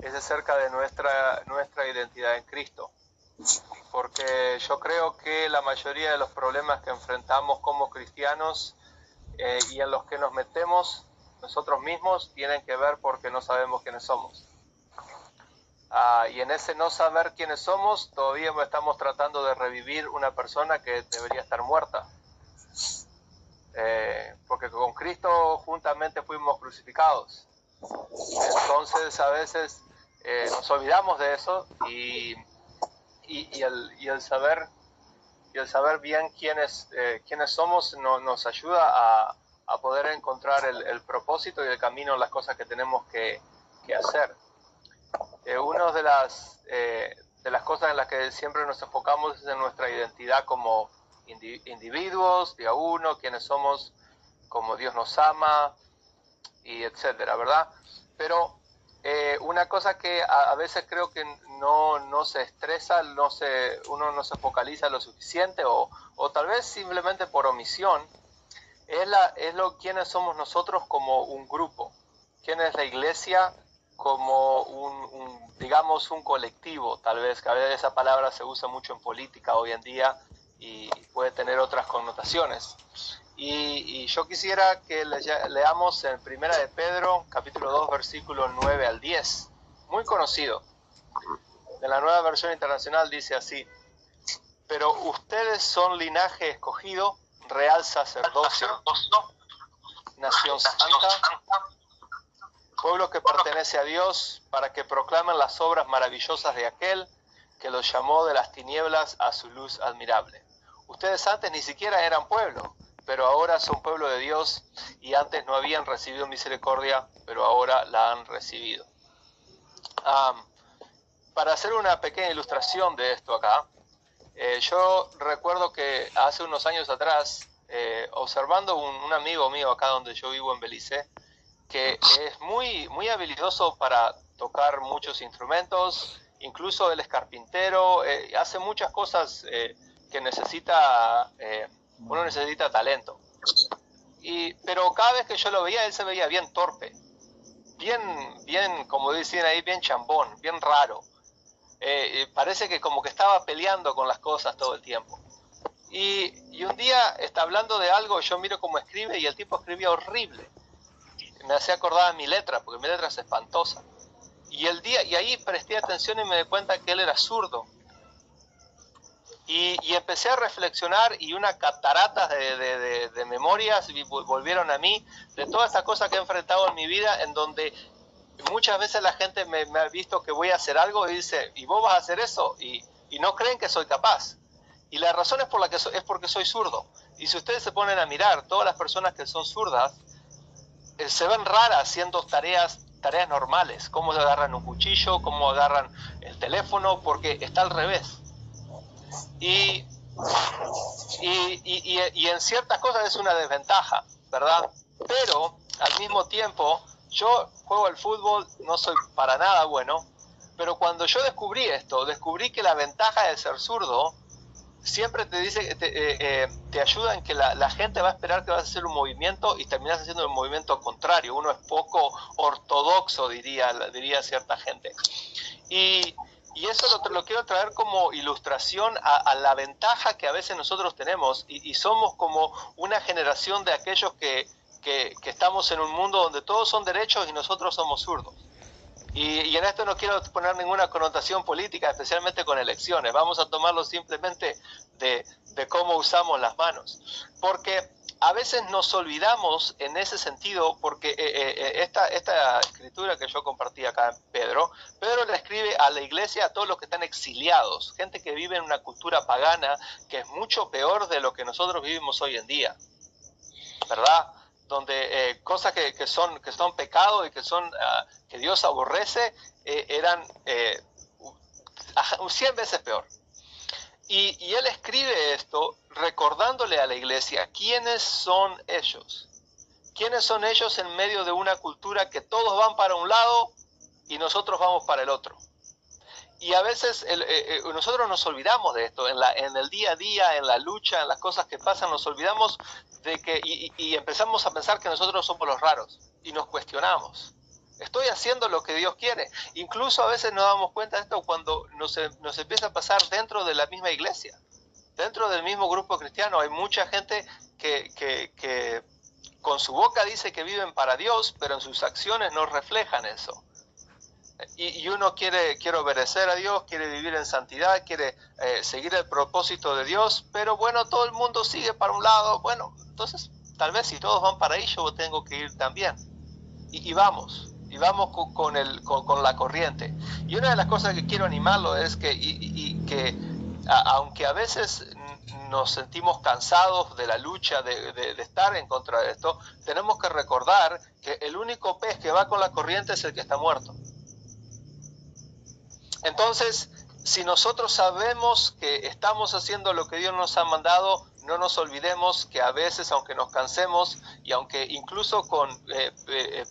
es acerca de nuestra identidad en Cristo. Porque yo creo que la mayoría de los problemas que enfrentamos como cristianos y en los que nos metemos nosotros mismos tienen que ver porque no sabemos quiénes somos. Y en ese no saber quiénes somos, todavía estamos tratando de revivir una persona que debería estar muerta. Porque con Cristo juntamente fuimos crucificados. Entonces a veces nos olvidamos de eso y el saber bien quiénes somos nos ayuda a poder encontrar el propósito y el camino en las cosas que tenemos que hacer. Una de las cosas en las que siempre nos enfocamos es en nuestra identidad como individuos, día uno, quiénes somos, como Dios nos ama, y etcétera, ¿verdad? Pero una cosa que a veces creo que no se estresa, uno no se focaliza lo suficiente, o tal vez simplemente por omisión, es quiénes somos nosotros como un grupo, quién es la iglesia como digamos un colectivo. Tal vez que a veces esa palabra se usa mucho en política hoy en día y puede tener otras connotaciones. Y yo quisiera que leamos en Primera de Pedro, capítulo 2, versículos 9 al 10, muy conocido. En la Nueva Versión Internacional dice así: pero ustedes son linaje escogido, real sacerdocio, nación santa, pueblo que pertenece a Dios, para que proclamen las obras maravillosas de aquel que los llamó de las tinieblas a su luz admirable. Ustedes antes ni siquiera eran pueblo, pero ahora son pueblo de Dios, y antes no habían recibido misericordia, pero ahora la han recibido. Para hacer una pequeña ilustración de esto acá, yo recuerdo que hace unos años atrás, observando un amigo mío acá donde yo vivo en Belice, que es muy habilidoso para tocar muchos instrumentos, incluso él es carpintero, hace muchas cosas que uno necesita talento. Pero cada vez que yo lo veía, él se veía bien torpe, bien, como dicen ahí, bien chambón, bien raro. Parece que como que estaba peleando con las cosas todo el tiempo. Y un día está hablando de algo, yo miro cómo escribe y el tipo escribía horrible. Me hacía acordar a mi letra, porque mi letra es espantosa. Y ahí presté atención y me di cuenta que él era zurdo. Y empecé a reflexionar, y una catarata de memorias volvieron a mí, de todas estas cosas que he enfrentado en mi vida, en donde muchas veces la gente me ha visto que voy a hacer algo y dice: ¿y vos vas a hacer eso? Y no creen que soy capaz. Y la razón es porque soy zurdo. Y si ustedes se ponen a mirar, todas las personas que son zurdas se ven raras haciendo tareas normales, cómo agarran un cuchillo, cómo agarran el teléfono, porque está al revés. Y en ciertas cosas es una desventaja, ¿verdad? Pero al mismo tiempo, yo juego al fútbol, no soy para nada bueno, pero cuando yo descubrí que la ventaja de ser zurdo siempre te dice, te ayuda en que la gente va a esperar que vas a hacer un movimiento y terminas haciendo un movimiento contrario. Uno es poco ortodoxo, diría cierta gente. Y eso lo quiero traer como ilustración a la ventaja que a veces nosotros tenemos, y somos como una generación de aquellos que estamos en un mundo donde todos son derechos y nosotros somos zurdos. Y en esto no quiero poner ninguna connotación política, especialmente con elecciones. Vamos a tomarlo simplemente de cómo usamos las manos. Porque a veces nos olvidamos en ese sentido, porque esta escritura que yo compartí acá en Pedro le escribe a la iglesia, a todos los que están exiliados, gente que vive en una cultura pagana que es mucho peor de lo que nosotros vivimos hoy en día, ¿verdad? Donde cosas que son pecado y que Dios aborrece, eran 100 veces peor. Y él escribe esto recordándole a la iglesia quiénes son ellos. ¿Quiénes son ellos en medio de una cultura que todos van para un lado y nosotros vamos para el otro? Y a veces nosotros nos olvidamos de esto, en el día a día, en la lucha, en las cosas que pasan, nos olvidamos de que, y empezamos a pensar que nosotros somos los raros, y nos cuestionamos. Estoy haciendo lo que Dios quiere. Incluso a veces nos damos cuenta de esto cuando nos empieza a pasar dentro de la misma iglesia. Dentro del mismo grupo cristiano hay mucha gente que con su boca dice que viven para Dios, pero en sus acciones no reflejan eso. Y uno quiere obedecer a Dios, quiere vivir en santidad, quiere seguir el propósito de Dios, pero bueno, todo el mundo sigue para un lado. Bueno, entonces tal vez si todos van para ahí, yo tengo que ir también. Y vamos con la corriente. Y una de las cosas que quiero animarlo es que aunque a veces nos sentimos cansados de la lucha, de estar en contra de esto, tenemos que recordar que el único pez que va con la corriente es el que está muerto. Entonces, si nosotros sabemos que estamos haciendo lo que Dios nos ha mandado, no nos olvidemos que a veces, aunque nos cansemos y aunque incluso con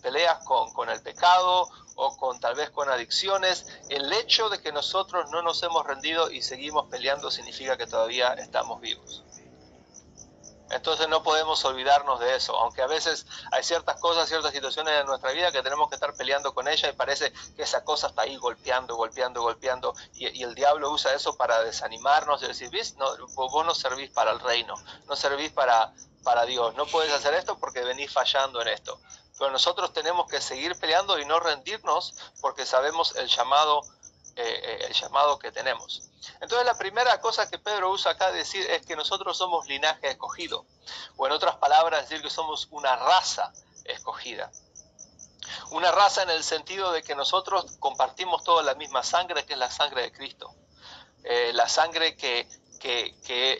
peleas con el pecado o tal vez con adicciones, el hecho de que nosotros no nos hemos rendido y seguimos peleando significa que todavía estamos vivos. Entonces no podemos olvidarnos de eso, aunque a veces hay ciertas cosas, ciertas situaciones en nuestra vida que tenemos que estar peleando con ella y parece que esa cosa está ahí golpeando y el diablo usa eso para desanimarnos y decir, ¿ves? No, vos no servís para el reino, no servís para Dios, no puedes hacer esto porque venís fallando en esto. Pero nosotros tenemos que seguir peleando y no rendirnos porque sabemos el llamado que tenemos. Entonces la primera cosa que Pedro usa acá de decir es que nosotros somos linaje escogido, o en otras palabras decir que somos una raza escogida. Una raza en el sentido de que nosotros compartimos toda la misma sangre, que es la sangre de Cristo, la sangre que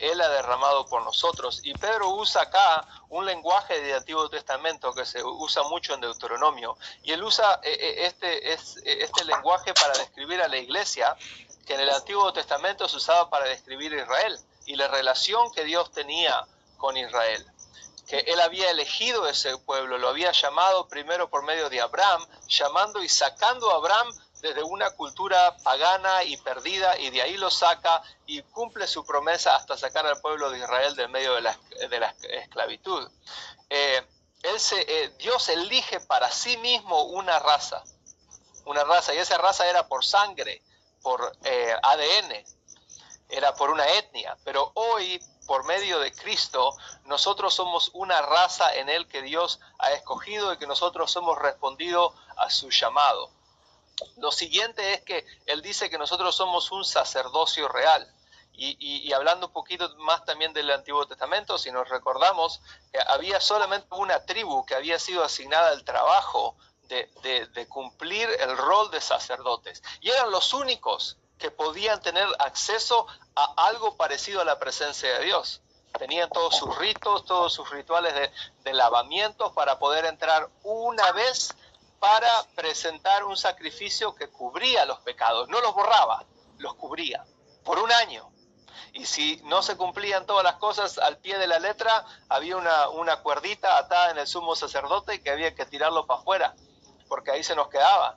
Él ha derramado por nosotros. Y Pedro usa acá un lenguaje del Antiguo Testamento que se usa mucho en Deuteronomio, y él usa este lenguaje para describir a la iglesia, que en el Antiguo Testamento se usaba para describir a Israel y la relación que Dios tenía con Israel. Que Él había elegido ese pueblo, lo había llamado primero por medio de Abraham, llamando y sacando a Abraham desde una cultura pagana y perdida, y de ahí lo saca y cumple su promesa hasta sacar al pueblo de Israel del medio de la esclavitud. Dios elige para sí mismo una raza, y esa raza era por sangre, por ADN, era por una etnia, pero hoy, por medio de Cristo, nosotros somos una raza en Él que Dios ha escogido y que nosotros hemos respondido a su llamado. Lo siguiente es que Él dice que nosotros somos un sacerdocio real. Y hablando un poquito más también del Antiguo Testamento, si nos recordamos, había solamente una tribu que había sido asignada el trabajo de cumplir el rol de sacerdotes. Y eran los únicos que podían tener acceso a algo parecido a la presencia de Dios. Tenían todos sus ritos, todos sus rituales de lavamientos para poder entrar una vez para presentar un sacrificio que cubría los pecados. No los borraba, los cubría por un año. Y si no se cumplían todas las cosas al pie de la letra, había una cuerdita atada en el sumo sacerdote que había que tirarlo para afuera, porque ahí se nos quedaba.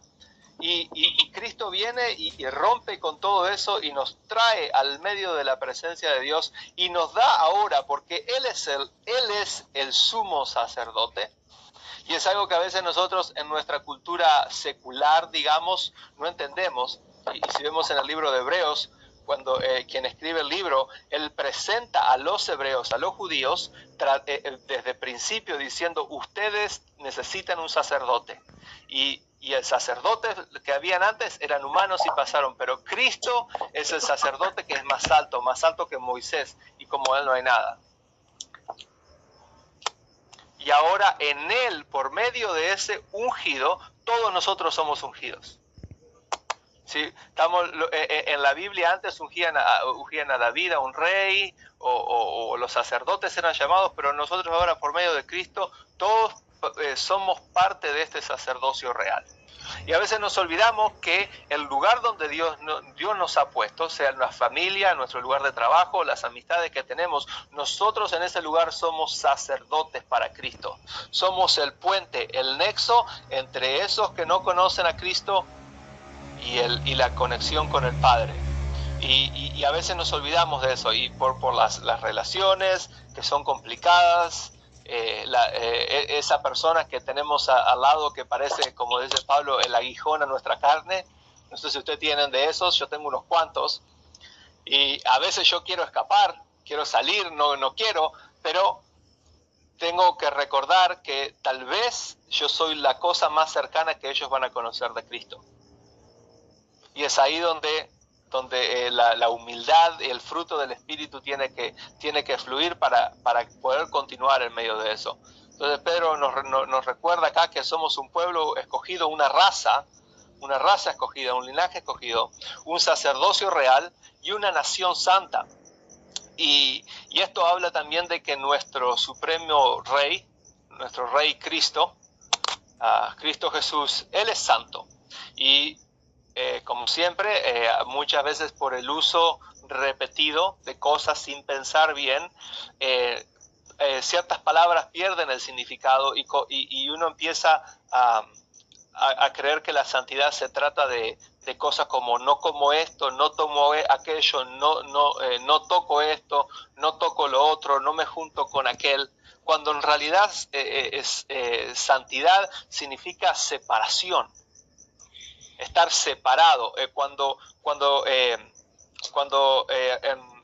Y Cristo viene y rompe con todo eso y nos trae al medio de la presencia de Dios y nos da ahora, porque Él es el sumo sacerdote. Y es algo que a veces nosotros en nuestra cultura secular, digamos, no entendemos. Y si vemos en el libro de Hebreos, cuando quien escribe el libro, él presenta a los hebreos, a los judíos, desde el principio diciendo, ustedes necesitan un sacerdote. Y el sacerdote que habían antes eran humanos y pasaron, pero Cristo es el sacerdote que es más alto que Moisés, y como Él no hay nada. Y ahora en Él, por medio de ese ungido, todos nosotros somos ungidos. ¿Sí? En la Biblia antes ungían a David, a un rey, o los sacerdotes eran llamados, pero nosotros ahora por medio de Cristo todos somos parte de este sacerdocio real. Y a veces nos olvidamos que el lugar donde Dios nos ha puesto, sea en la familia, nuestro lugar de trabajo, las amistades que tenemos, nosotros en ese lugar somos sacerdotes para Cristo. Somos el puente, el nexo entre esos que no conocen a Cristo y la conexión con el Padre. Y a veces nos olvidamos de eso, y por las relaciones que son complicadas, esa persona que tenemos al lado que parece, como dice Pablo, el aguijón a nuestra carne. No sé si ustedes tienen de esos, yo tengo unos cuantos. Y a veces yo quiero escapar, quiero salir, no quiero, pero tengo que recordar que tal vez yo soy la cosa más cercana que ellos van a conocer de Cristo. Y es ahí donde la humildad y el fruto del Espíritu tiene que fluir para poder continuar en medio de eso. Entonces Pedro nos recuerda acá que somos un pueblo escogido, una raza escogida, un linaje escogido, un sacerdocio real y una nación santa. Y esto habla también de que nuestro supremo rey, nuestro rey Cristo, Cristo Jesús, Él es santo. Y como siempre, muchas veces por el uso repetido de cosas sin pensar bien, ciertas palabras pierden el significado y uno empieza a creer que la santidad se trata de cosas como no como esto, no tomo aquello, no toco esto, no toco lo otro, no me junto con aquel, cuando en realidad santidad significa separación, estar separado.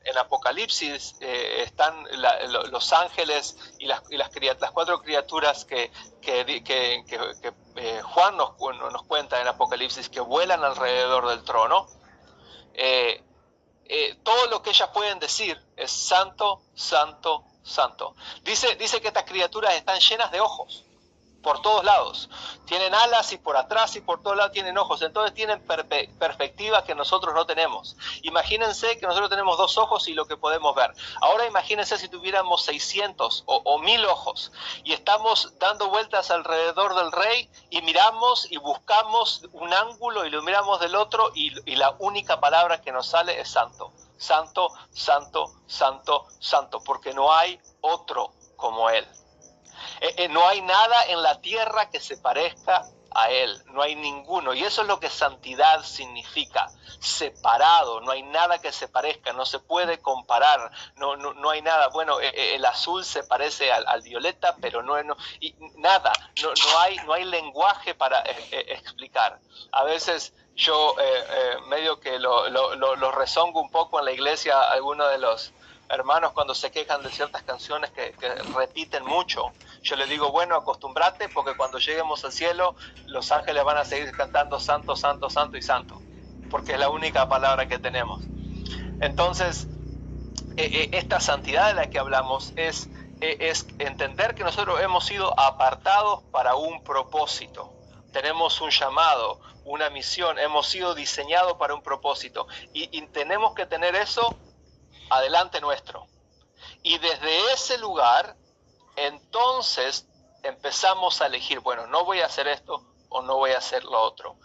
En Apocalipsis están los ángeles y las cuatro criaturas que Juan nos cuenta en Apocalipsis, que vuelan alrededor del trono. Todo lo que ellas pueden decir es santo, santo, santo. Dice que estas criaturas están llenas de ojos por todos lados, tienen alas y por atrás y por todos lados tienen ojos, entonces tienen perspectiva que nosotros no tenemos. Imagínense que nosotros tenemos 2 ojos y lo que podemos ver. Ahora imagínense si tuviéramos 600 o 1000 ojos y estamos dando vueltas alrededor del rey y miramos y buscamos un ángulo y lo miramos del otro y la única palabra que nos sale es santo, santo, santo, santo, santo, porque no hay otro como él. No hay nada en la tierra que se parezca a Él, no hay ninguno. Y eso es lo que santidad significa, separado, no hay nada que se parezca, no se puede comparar, no hay nada. Bueno, el azul se parece al violeta, pero nada, no hay lenguaje para explicar. A veces yo medio que lo rezongo un poco en la iglesia, algunos de los hermanos cuando se quejan de ciertas canciones que repiten mucho. Yo les digo, bueno, acostumbrate, porque cuando lleguemos al cielo, los ángeles van a seguir cantando santo, santo, santo y santo, porque es la única palabra que tenemos. Entonces, esta santidad de la que hablamos es entender que nosotros hemos sido apartados para un propósito. Tenemos un llamado, una misión, hemos sido diseñados para un propósito. Y tenemos que tener eso adelante nuestro. Y desde ese lugar, entonces empezamos a elegir, bueno, no voy a hacer esto o no voy a hacer lo otro.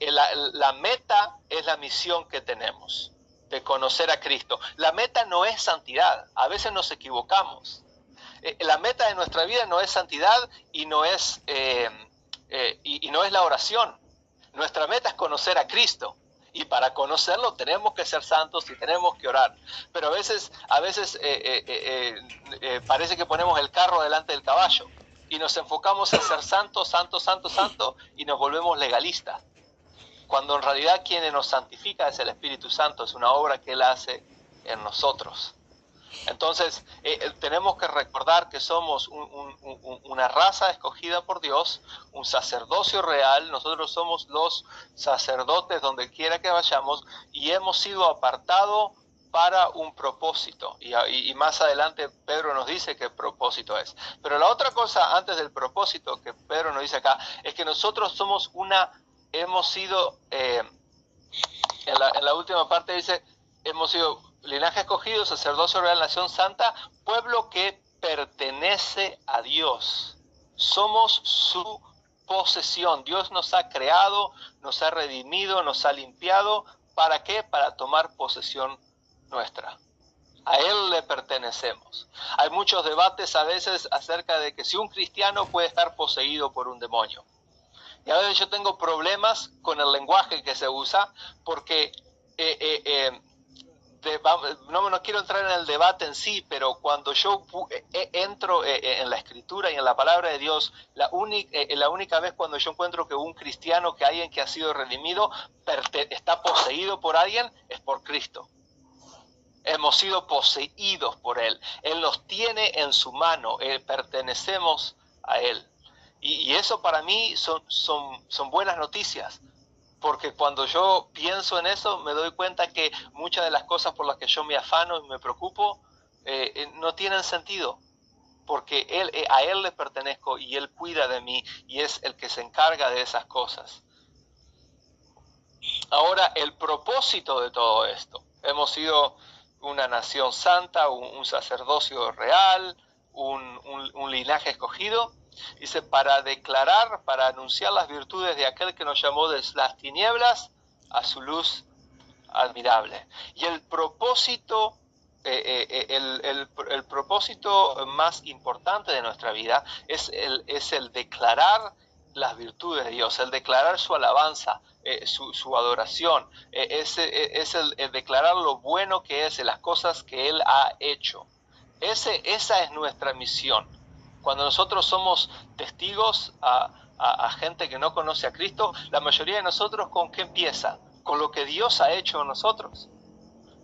La meta es la misión que tenemos, de conocer a Cristo. La meta no es santidad, a veces nos equivocamos. La meta de nuestra vida no es santidad y no es la oración. Nuestra meta es conocer a Cristo. Y para conocerlo tenemos que ser santos y tenemos que orar. Pero a veces parece que ponemos el carro delante del caballo y nos enfocamos en ser santos, santos, santos, santos y nos volvemos legalistas. Cuando en realidad quien nos santifica es el Espíritu Santo, es una obra que Él hace en nosotros. Entonces tenemos que recordar que somos una raza escogida por Dios, un sacerdocio real. Nosotros somos los sacerdotes donde quiera que vayamos y hemos sido apartados para un propósito. Y más adelante Pedro nos dice qué propósito es. Pero la otra cosa antes del propósito que Pedro nos dice acá es que nosotros somos hemos sido, en la última parte dice, hemos sido linaje escogido, sacerdocio real, nación santa, pueblo que pertenece a Dios. Somos su posesión. Dios nos ha creado, nos ha redimido, nos ha limpiado. ¿Para qué? Para tomar posesión nuestra. A Él le pertenecemos. Hay muchos debates a veces acerca de que si un cristiano puede estar poseído por un demonio. Y a veces yo tengo problemas con el lenguaje que se usa porque no quiero entrar en el debate en sí, pero cuando yo entro en la Escritura y en la palabra de Dios, la única vez cuando yo encuentro que un cristiano, que alguien que ha sido redimido, está poseído por alguien, es por Cristo. Hemos sido poseídos por Él. Él nos tiene en su mano, pertenecemos a Él. Y eso para mí son buenas noticias. Porque cuando yo pienso en eso, me doy cuenta que muchas de las cosas por las que yo me afano y me preocupo no tienen sentido. Porque a Él le pertenezco y Él cuida de mí y es el que se encarga de esas cosas. Ahora, el propósito de todo esto. Hemos sido una nación santa, un sacerdocio real, un linaje escogido. Dice, para declarar, para anunciar las virtudes de aquel que nos llamó de las tinieblas a su luz admirable. Y el propósito, el propósito más importante de nuestra vida es el declarar las virtudes de Dios, el declarar su alabanza, su adoración, es el declarar lo bueno que es, las cosas que Él ha hecho. Esa es nuestra misión. Cuando nosotros somos testigos a gente que no conoce a Cristo, la mayoría de nosotros, ¿con qué empieza? Con lo que Dios ha hecho en nosotros.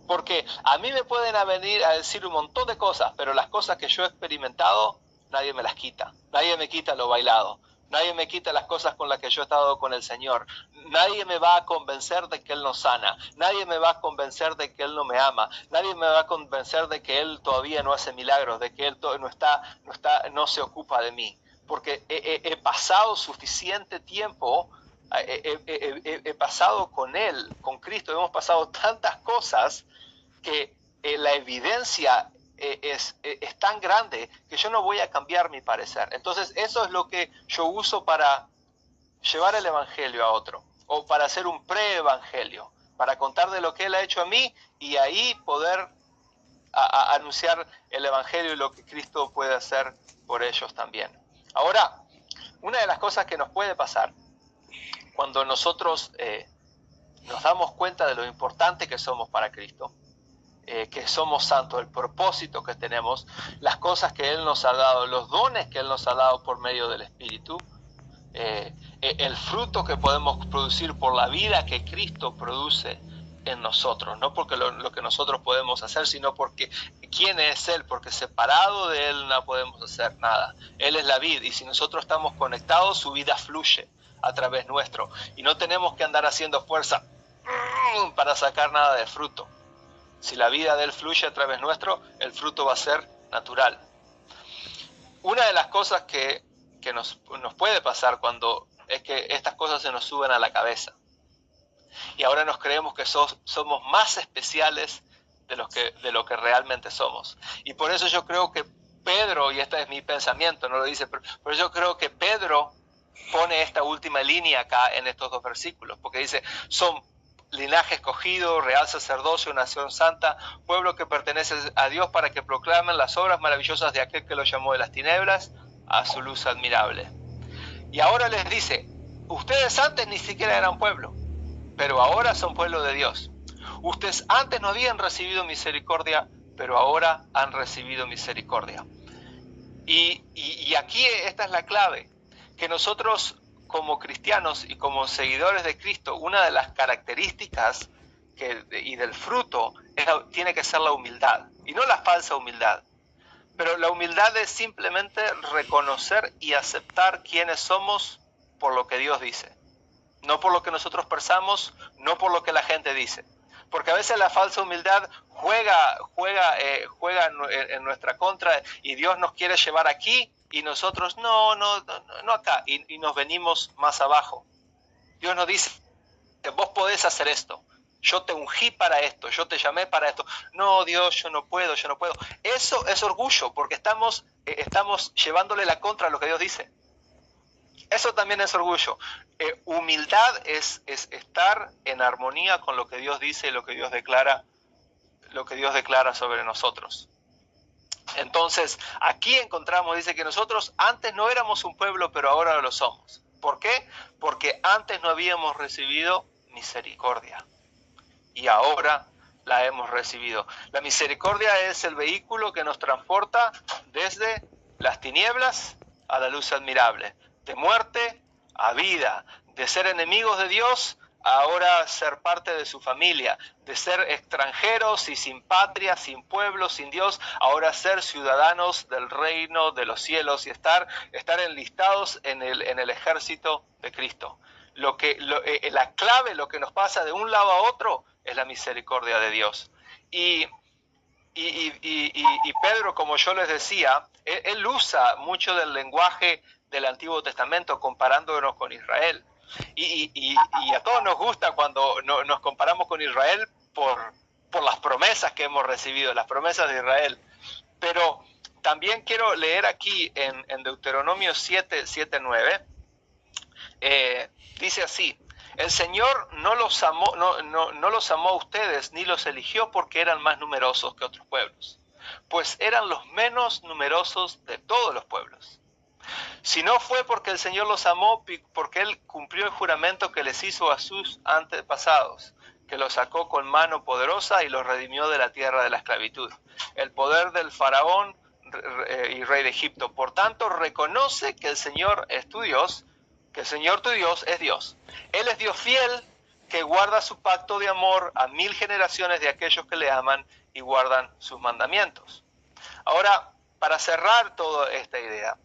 Porque a mí me pueden venir a decir un montón de cosas, pero las cosas que yo he experimentado, nadie me las quita. Nadie me quita lo bailado. Nadie me quita las cosas con las que yo he estado con el Señor. Nadie me va a convencer de que Él nos sana. Nadie me va a convencer de que Él no me ama. Nadie me va a convencer de que Él todavía no hace milagros, de que Él no se ocupa de mí. Porque he pasado suficiente tiempo, he pasado con Él, con Cristo. Hemos pasado tantas cosas que la evidencia es tan grande que yo no voy a cambiar mi parecer. Entonces eso es lo que yo uso para llevar el evangelio a otro, o para hacer un pre-evangelio, para contar de lo que Él ha hecho a mí y ahí poder anunciar el evangelio y lo que Cristo puede hacer por ellos también. Ahora, una de las cosas que nos puede pasar cuando nosotros nos damos cuenta de lo importante que somos para Cristo, que somos santos, el propósito que tenemos, las cosas que Él nos ha dado, los dones que Él nos ha dado por medio del Espíritu, el fruto que podemos producir por la vida que Cristo produce en nosotros, no porque lo que nosotros podemos hacer, sino porque quién es Él, porque separado de Él no podemos hacer nada. Él es la vid y si nosotros estamos conectados, su vida fluye a través nuestro y no tenemos que andar haciendo fuerza para sacar nada de fruto. Si la vida de Él fluye a través nuestro, el fruto va a ser natural. Una de las cosas que nos puede pasar cuando es que estas cosas se nos suben a la cabeza. Y ahora nos creemos que somos más especiales de lo que realmente somos. Y por eso yo creo que Pedro, y este es mi pensamiento, no lo dice, pero yo creo que Pedro pone esta última línea acá en estos dos versículos, porque dice, son linaje escogido, real sacerdocio, nación santa, pueblo que pertenece a Dios para que proclamen las obras maravillosas de aquel que los llamó de las tinieblas a su luz admirable. Y ahora les dice, ustedes antes ni siquiera eran pueblo, pero ahora son pueblo de Dios. Ustedes antes no habían recibido misericordia, pero ahora han recibido misericordia. Y aquí esta es la clave, que nosotros como cristianos y como seguidores de Cristo, una de las características y del fruto tiene que ser la humildad, y no la falsa humildad. Pero la humildad es simplemente reconocer y aceptar quiénes somos por lo que Dios dice. No por lo que nosotros pensamos, no por lo que la gente dice. Porque a veces la falsa humildad juega en nuestra contra y Dios nos quiere llevar aquí y nosotros no acá y nos venimos más abajo. Dios nos dice, vos podés hacer esto, yo te ungí para esto, yo te llamé para esto. No, Dios, yo no puedo. Eso es orgullo, porque estamos llevándole la contra a lo que Dios dice. Eso también es orgullo. Humildad es estar en armonía con lo que Dios dice y lo que Dios declara sobre nosotros. Entonces, aquí encontramos, dice que nosotros antes no éramos un pueblo, pero ahora lo somos. ¿Por qué? Porque antes no habíamos recibido misericordia. Y ahora la hemos recibido. La misericordia es el vehículo que nos transporta desde las tinieblas a la luz admirable, de muerte a vida, de ser enemigos de Dios a ahora ser parte de su familia, de ser extranjeros y sin patria, sin pueblo, sin Dios, ahora ser ciudadanos del reino de los cielos y estar enlistados en el ejército de Cristo. La clave, lo que nos pasa de un lado a otro, es la misericordia de Dios. Y Pedro, como yo les decía, él usa mucho del lenguaje del Antiguo Testamento comparándonos con Israel. Y a todos nos gusta cuando nos comparamos con Israel por las promesas que hemos recibido, las promesas de Israel. Pero también quiero leer aquí en Deuteronomio 7:9, dice así: el Señor no los amó a ustedes ni los eligió porque eran más numerosos que otros pueblos, pues eran los menos numerosos de todos los pueblos. Si no fue porque el Señor los amó, porque Él cumplió el juramento que les hizo a sus antepasados, que los sacó con mano poderosa y los redimió de la tierra de la esclavitud, el poder del faraón y rey de Egipto. Por tanto, reconoce que el Señor es tu Dios, que el Señor tu Dios es Dios. Él es Dios fiel, que guarda su pacto de amor a 1000 generaciones de aquellos que le aman y guardan sus mandamientos. Ahora, para cerrar toda esta idea,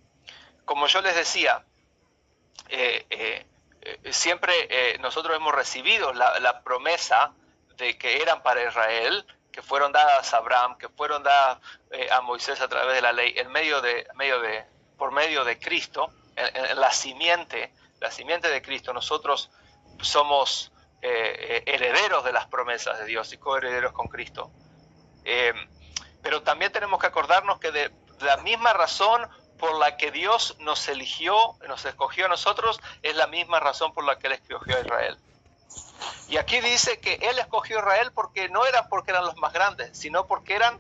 como yo les decía, siempre nosotros hemos recibido la promesa de que eran para Israel, que fueron dadas a Abraham, que fueron dadas a Moisés a través de la ley, por medio de Cristo, en la simiente de Cristo. Nosotros somos herederos de las promesas de Dios y coherederos con Cristo. Pero también tenemos que acordarnos que de la misma razón por la que Dios nos eligió, nos escogió a nosotros, es la misma razón por la que Él escogió a Israel. Y aquí dice que Él escogió a Israel no era porque eran los más grandes, sino porque eran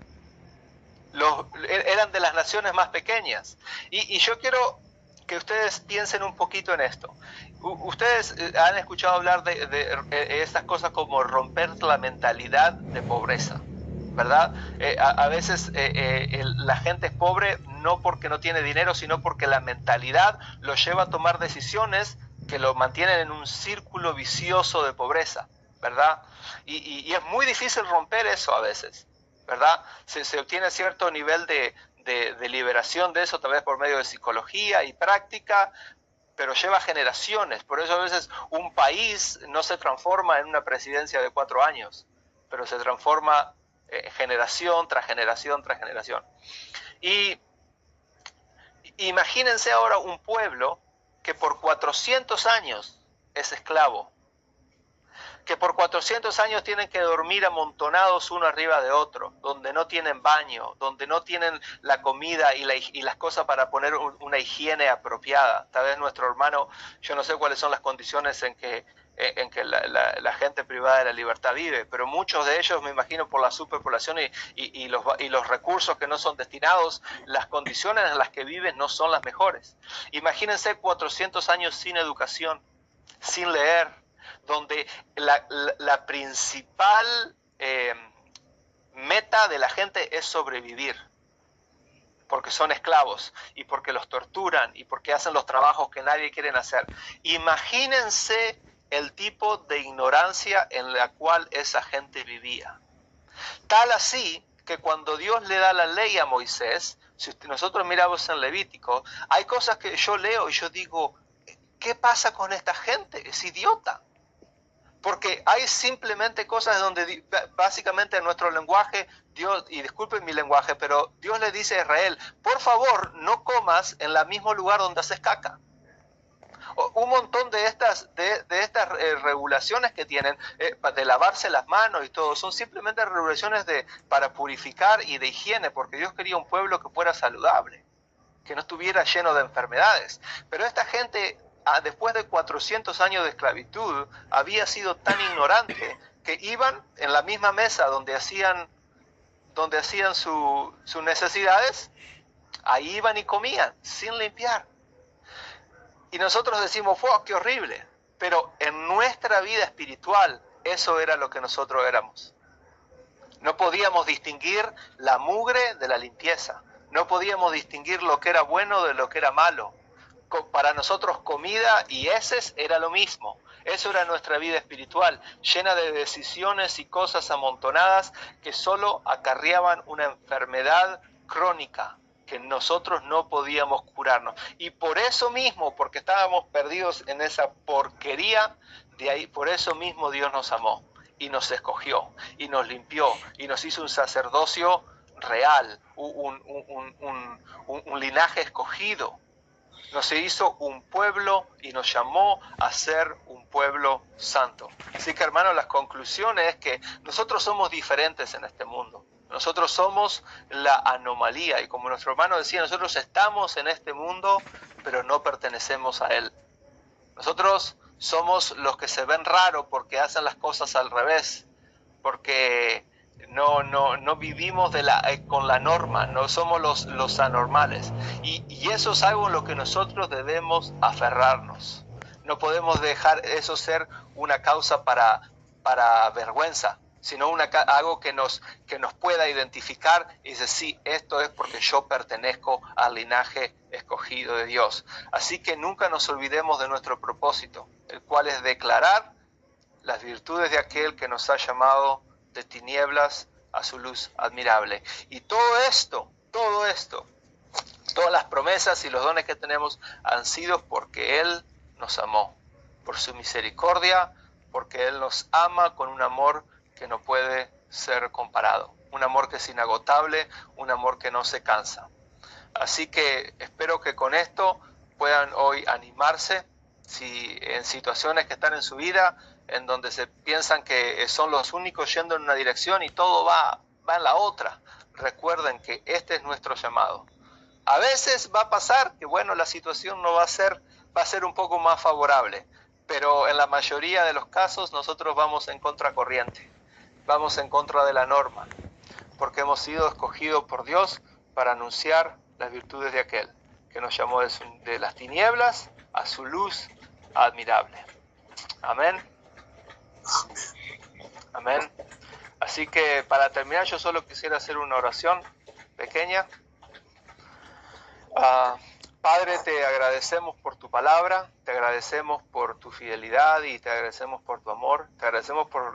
de las naciones más pequeñas. Y yo quiero que ustedes piensen un poquito en esto. Ustedes han escuchado hablar de estas cosas como romper la mentalidad de pobreza, ¿verdad? A veces la gente es pobre no porque no tiene dinero, sino porque la mentalidad lo lleva a tomar decisiones que lo mantienen en un círculo vicioso de pobreza, ¿verdad? Y es muy difícil romper eso a veces, ¿verdad? Se obtiene cierto nivel de liberación de eso, tal vez por medio de psicología y práctica, pero lleva generaciones. Por eso a veces un país no se transforma en una presidencia de 4 años, pero se transforma generación tras generación tras generación. Y imagínense ahora un pueblo que por 400 años es esclavo, que por 400 años tienen que dormir amontonados uno arriba de otro, donde no tienen baño, donde no tienen la comida y las cosas para poner una higiene apropiada. Tal vez nuestro hermano, yo no sé cuáles son las condiciones en que la gente privada de la libertad vive, pero muchos de ellos, me imagino, por la superpoblación y los recursos que no son destinados, las condiciones en las que viven no son las mejores. Imagínense 400 años sin educación, sin leer, donde la principal meta de la gente es sobrevivir, porque son esclavos y porque los torturan y porque hacen los trabajos que nadie quiere hacer. Imagínense el tipo de ignorancia en la cual esa gente vivía. Tal así que cuando Dios le da la ley a Moisés, si nosotros miramos en Levítico, hay cosas que yo leo y yo digo, ¿qué pasa con esta gente? Es idiota. Porque hay simplemente cosas donde básicamente en nuestro lenguaje, Dios, y disculpen mi lenguaje, pero Dios le dice a Israel, por favor, no comas en el mismo lugar donde haces caca. Un montón de estas regulaciones que tienen de lavarse las manos y todo, son simplemente regulaciones para purificar y de higiene, porque Dios quería un pueblo que fuera saludable, que no estuviera lleno de enfermedades. Pero esta gente, después de 400 años de esclavitud, había sido tan ignorante que iban en la misma mesa donde hacían sus necesidades, ahí iban y comían sin limpiar. Y nosotros decimos, ¡wow, qué horrible! Pero en nuestra vida espiritual, eso era lo que nosotros éramos. No podíamos distinguir la mugre de la limpieza. No podíamos distinguir lo que era bueno de lo que era malo. Para nosotros comida y heces era lo mismo. Eso era nuestra vida espiritual, llena de decisiones y cosas amontonadas que solo acarreaban una enfermedad crónica que nosotros no podíamos curarnos. Y por eso mismo, porque estábamos perdidos en esa porquería, de ahí, por eso mismo Dios nos amó y nos escogió y nos limpió y nos hizo un sacerdocio real, un linaje escogido. Nos hizo un pueblo y nos llamó a ser un pueblo santo. Así que, hermanos, la conclusión es que nosotros somos diferentes en este mundo. Nosotros somos la anomalía y como nuestro hermano decía, nosotros estamos en este mundo, pero no pertenecemos a él. Nosotros somos los que se ven raros porque hacen las cosas al revés, porque no vivimos con la norma, no somos los anormales. Y eso es algo en lo que nosotros debemos aferrarnos. No podemos dejar eso ser una causa para vergüenza, sino algo que nos pueda identificar y decir, sí, esto es porque yo pertenezco al linaje escogido de Dios. Así que nunca nos olvidemos de nuestro propósito, el cual es declarar las virtudes de aquel que nos ha llamado de tinieblas a su luz admirable. Y todo esto, todas las promesas y los dones que tenemos han sido porque Él nos amó, por su misericordia, porque Él nos ama con un amor que no puede ser comparado, un amor que es inagotable, un amor que no se cansa. Así que espero que con esto puedan hoy animarse, si en situaciones que están en su vida, en donde se piensan que son los únicos yendo en una dirección y todo va en la otra. Recuerden que este es nuestro llamado. A veces va a pasar que, bueno, la situación no va a ser un poco más favorable, pero en la mayoría de los casos nosotros vamos en contracorriente, vamos en contra de la norma, porque hemos sido escogidos por Dios para anunciar las virtudes de aquel que nos llamó de las tinieblas a su luz admirable. Amén. Amén. Así que para terminar yo solo quisiera hacer una oración pequeña. Padre, te agradecemos por tu palabra, te agradecemos por tu fidelidad y te agradecemos por tu amor, te agradecemos por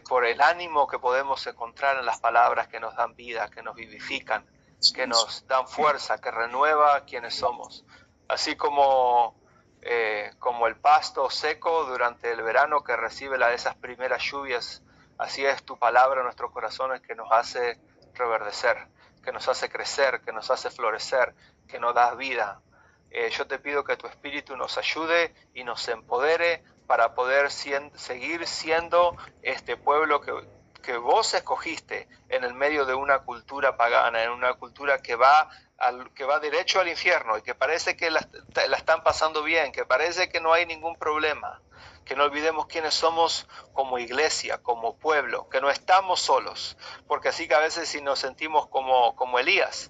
por el ánimo que podemos encontrar en las palabras que nos dan vida, que nos vivifican, que nos dan fuerza, que renueva quienes somos. Así como el pasto seco durante el verano que recibe esas primeras lluvias, así es tu palabra en nuestros corazones que nos hace reverdecer, que nos hace crecer, que nos hace florecer, que nos da vida. Yo te pido que tu Espíritu nos ayude y nos empodere para poder seguir siendo este pueblo que vos escogiste en el medio de una cultura pagana, en una cultura que va derecho al infierno y que parece que la están pasando bien, que parece que no hay ningún problema. Que no olvidemos quiénes somos como iglesia, como pueblo, que no estamos solos, porque así que a veces si nos sentimos como Elías.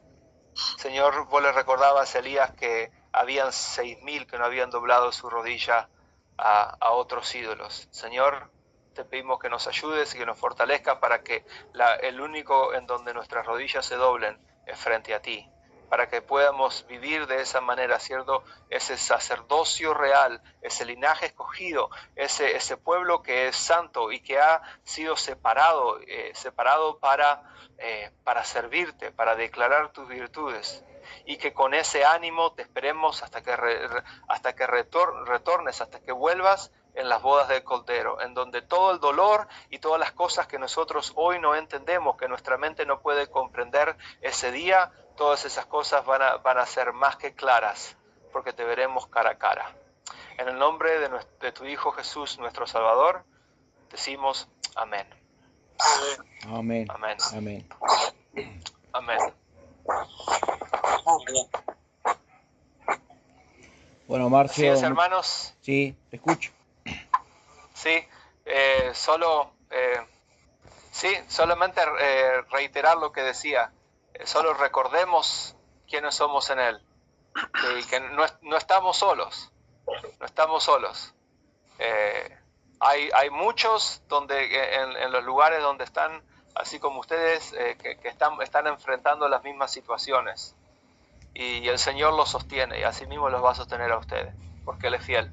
Señor, vos le recordabas a Elías que habían 6.000 que no habían doblado su rodilla a otros ídolos. Señor, te pedimos que nos ayudes y que nos fortalezcas para que el único en donde nuestras rodillas se doblen es frente a ti, para que podamos vivir de esa manera, ¿cierto? Ese sacerdocio real, ese linaje escogido, ese pueblo que es santo y que ha sido separado para servirte, para declarar tus virtudes. Y que con ese ánimo te esperemos hasta que retornes, hasta que vuelvas en las bodas del Cordero, en donde todo el dolor y todas las cosas que nosotros hoy no entendemos, que nuestra mente no puede comprender ese día, todas esas cosas van a ser más que claras, porque te veremos cara a cara. En el nombre de tu Hijo Jesús, nuestro Salvador, decimos amén. Amén. Amén. Amén. Amén. Bueno, Marcio. Así es, hermanos. Sí, te escucho. Sí, solamente reiterar lo que decía. Solo recordemos quiénes somos en Él. Y que no estamos solos. No estamos solos. hay muchos en los lugares donde están, así como ustedes, que están enfrentando las mismas situaciones. Y el Señor los sostiene, y así mismo los va a sostener a ustedes, porque Él es fiel.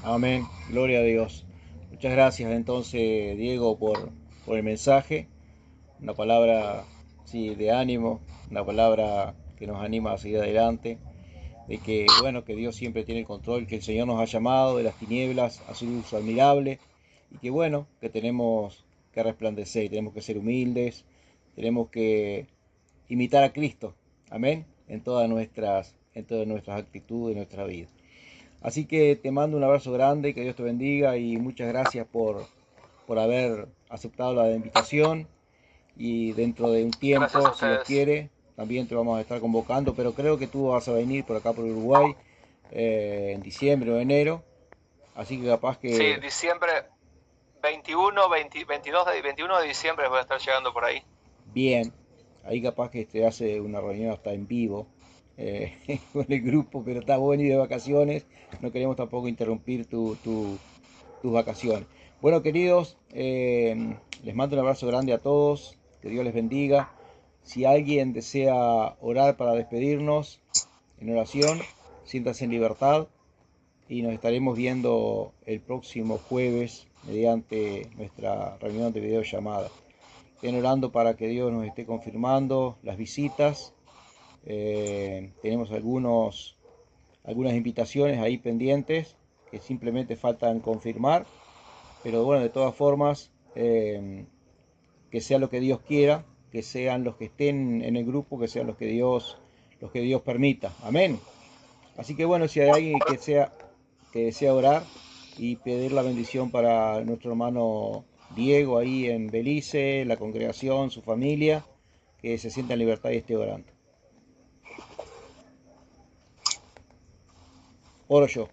Amén. Gloria a Dios. Muchas gracias entonces, Diego, por el mensaje. Una palabra, sí, de ánimo, una palabra que nos anima a seguir adelante, de que, bueno, que Dios siempre tiene el control, que el Señor nos ha llamado de las tinieblas a su luz admirable, y que, bueno, que tenemos que resplandecer, tenemos que ser humildes, tenemos que imitar a Cristo, amén, en todas nuestras actitudes, en nuestra vida. Así que te mando un abrazo grande, que Dios te bendiga y muchas gracias por haber aceptado la invitación. Y dentro de un tiempo, si Dios quiere, también te vamos a estar convocando, pero creo que tú vas a venir por acá por Uruguay en diciembre o enero, así que capaz que... Sí, diciembre 21, 21 de diciembre voy a estar llegando por ahí. Bien, ahí capaz que te hace una reunión hasta en vivo con el grupo, pero está bueno y de vacaciones, no queremos tampoco interrumpir tus vacaciones. Bueno, queridos, les mando un abrazo grande a todos, que Dios les bendiga. Si alguien desea orar para despedirnos en oración, siéntase en libertad y nos estaremos viendo el próximo jueves mediante nuestra reunión de videollamada. Estén orando para que Dios nos esté confirmando las visitas. Tenemos algunas invitaciones ahí pendientes que simplemente faltan confirmar, pero bueno, de todas formas, que sea lo que Dios quiera, que sean los que estén en el grupo, que sean los que Dios permita. Amén. Así que bueno, si hay alguien que desea orar y pedir la bendición para nuestro hermano Diego ahí en Belice, la congregación, su familia, que se sienta en libertad y esté orando. Oro yo.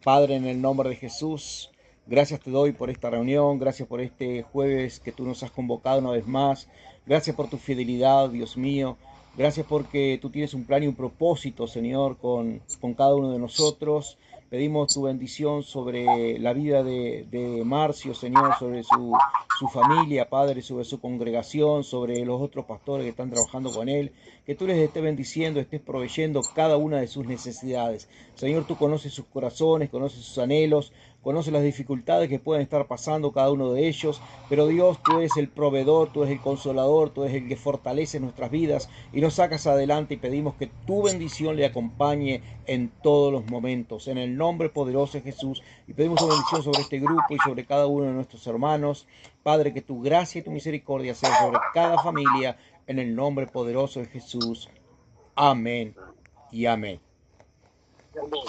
Padre, en el nombre de Jesús, gracias te doy por esta reunión, gracias por este jueves que tú nos has convocado una vez más, gracias por tu fidelidad, Dios mío, gracias porque tú tienes un plan y un propósito, Señor, con cada uno de nosotros. Pedimos tu bendición sobre la vida de Marcio, Señor, sobre su familia, Padre, sobre su congregación, sobre los otros pastores que están trabajando con él. Que tú les estés bendiciendo, estés proveyendo cada una de sus necesidades. Señor, tú conoces sus corazones, conoces sus anhelos, conoces las dificultades que pueden estar pasando cada uno de ellos, pero Dios, tú eres el proveedor, tú eres el consolador, tú eres el que fortalece nuestras vidas y nos sacas adelante y pedimos que tu bendición le acompañe en todos los momentos, en el nombre poderoso de Jesús, y pedimos tu bendición sobre este grupo y sobre cada uno de nuestros hermanos. Padre, que tu gracia y tu misericordia sea sobre cada familia, en el nombre poderoso de Jesús. Amén y amén.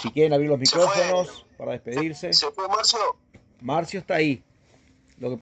Si quieren abrir los micrófonos para despedirse. ¿Se fue Marcio? Marcio está ahí. Lo que